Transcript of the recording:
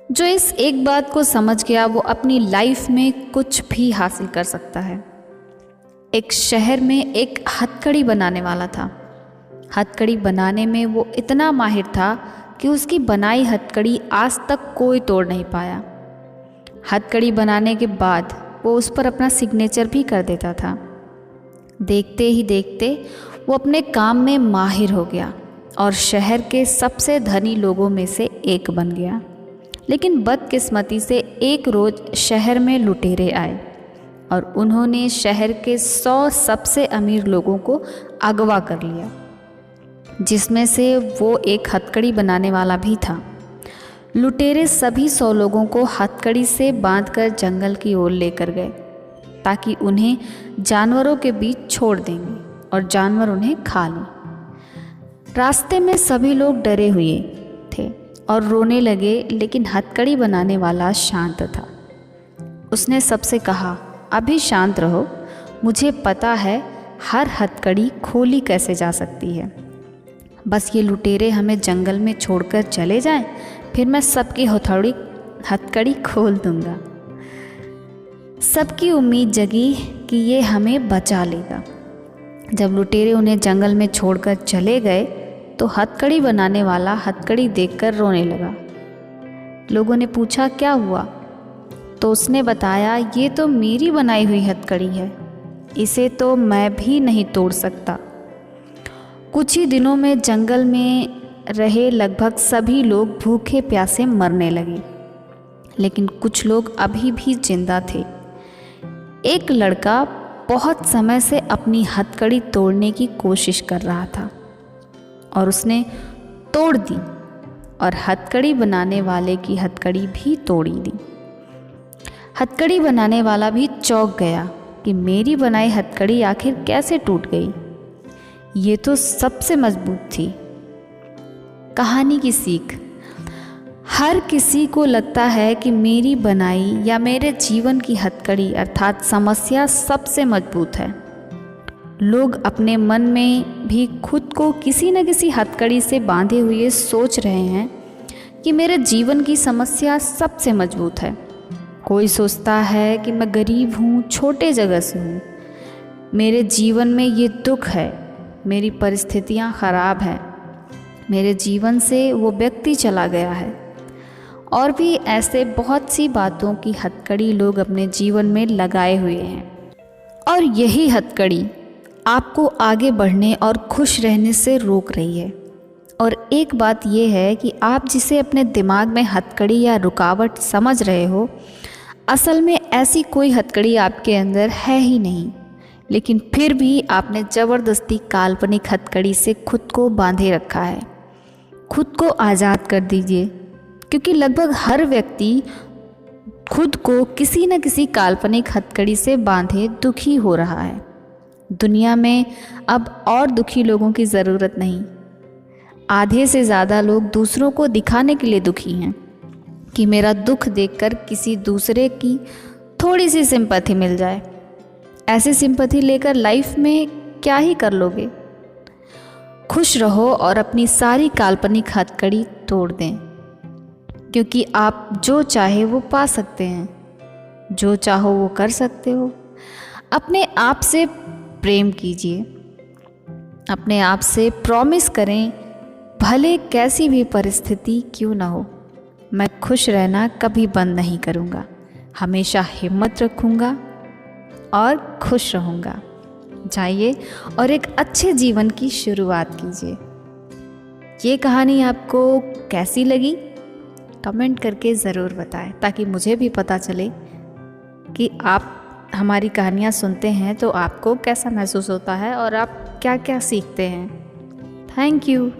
जो इस एक बात को समझ गया वो अपनी लाइफ में कुछ भी हासिल कर सकता है। एक शहर में एक हथकड़ी बनाने वाला था। हथकड़ी बनाने में वो इतना माहिर था कि उसकी बनाई हथकड़ी आज तक कोई तोड़ नहीं पाया। हथकड़ी बनाने के बाद वो उस पर अपना सिग्नेचर भी कर देता था। देखते ही देखते वो अपने काम में माहिर हो गया और शहर के सबसे धनी लोगों में से एक बन गया। लेकिन बदकिस्मती से एक रोज़ शहर में लुटेरे आए और उन्होंने शहर के 100 सबसे अमीर लोगों को अगवा कर लिया, जिसमें से वो एक हथकड़ी बनाने वाला भी था। लुटेरे सभी 100 लोगों को हथकड़ी से बांधकर जंगल की ओर लेकर गए ताकि उन्हें जानवरों के बीच छोड़ देंगे और जानवर उन्हें खा लें। रास्ते में सभी लोग डरे हुए थे और रोने लगे, लेकिन हथकड़ी बनाने वाला शांत था। उसने सबसे कहा, अभी शांत रहो, मुझे पता है हर हथकड़ी खोली कैसे जा सकती है। बस ये लुटेरे हमें जंगल में छोड़कर चले जाएं, फिर मैं सबकी हथकड़ी खोल दूंगा। सबकी उम्मीद जगी कि ये हमें बचा लेगा। जब लुटेरे उन्हें जंगल में छोड़कर चले गए तो हथकड़ी बनाने वाला हथकड़ी देखकर रोने लगा। लोगों ने पूछा, क्या हुआ? तो उसने बताया, ये तो मेरी बनाई हुई हथकड़ी है, इसे तो मैं भी नहीं तोड़ सकता। कुछ ही दिनों में जंगल में रहे लगभग सभी लोग भूखे प्यासे मरने लगे, लेकिन कुछ लोग अभी भी जिंदा थे। एक लड़का बहुत समय से अपनी हथकड़ी तोड़ने की कोशिश कर रहा था और उसने तोड़ दी और हथकड़ी बनाने वाले की हथकड़ी भी तोड़ी दी। हथकड़ी बनाने वाला भी चौंक गया कि मेरी बनाई हथकड़ी आखिर कैसे टूट गई। ये तो सबसे मजबूत थी। कहानी की सीख, हर किसी को लगता है कि मेरी बनाई या मेरे जीवन की हथकड़ी अर्थात समस्या सबसे मजबूत है। लोग अपने मन में भी खुद को किसी न किसी हथकड़ी से बांधे हुए सोच रहे हैं कि मेरे जीवन की समस्या सबसे मजबूत है। कोई सोचता है कि मैं गरीब हूँ, छोटे जगह से हूँ, मेरे जीवन में ये दुख है, मेरी परिस्थितियाँ ख़राब हैं, मेरे जीवन से वो व्यक्ति चला गया है। और भी ऐसे बहुत सी बातों की हथकड़ी लोग अपने जीवन में लगाए हुए हैं और यही हथकड़ी आपको आगे बढ़ने और खुश रहने से रोक रही है। और एक बात यह है कि आप जिसे अपने दिमाग में हथकड़ी या रुकावट समझ रहे हो, असल में ऐसी कोई हथकड़ी आपके अंदर है ही नहीं, लेकिन फिर भी आपने ज़बरदस्ती काल्पनिक हथकड़ी से खुद को बांधे रखा है। खुद को आज़ाद कर दीजिए, क्योंकि लगभग हर व्यक्ति खुद को किसी न किसी काल्पनिक हथकड़ी से बांधे दुखी हो रहा है। दुनिया में अब और दुखी लोगों की ज़रूरत नहीं। आधे से ज़्यादा लोग दूसरों को दिखाने के लिए दुखी हैं कि मेरा दुख देखकर किसी दूसरे की थोड़ी सी सिंपैथी मिल जाए। ऐसी सिंपैथी लेकर लाइफ में क्या ही कर लोगे। खुश रहो और अपनी सारी काल्पनिक हथकड़ी तोड़ दें, क्योंकि आप जो चाहे वो पा सकते हैं, जो चाहो वो कर सकते हो। अपने आप से प्रेम कीजिए, अपने आप से प्रॉमिस करें, भले कैसी भी परिस्थिति क्यों ना हो, मैं खुश रहना कभी बंद नहीं करूँगा, हमेशा हिम्मत रखूँगा और खुश रहूँगा। जाइए और एक अच्छे जीवन की शुरुआत कीजिए। ये कहानी आपको कैसी लगी कमेंट करके ज़रूर बताएं, ताकि मुझे भी पता चले कि आप हमारी कहानियाँ सुनते हैं तो आपको कैसा महसूस होता है और आप क्या क्या सीखते हैं। Thank you.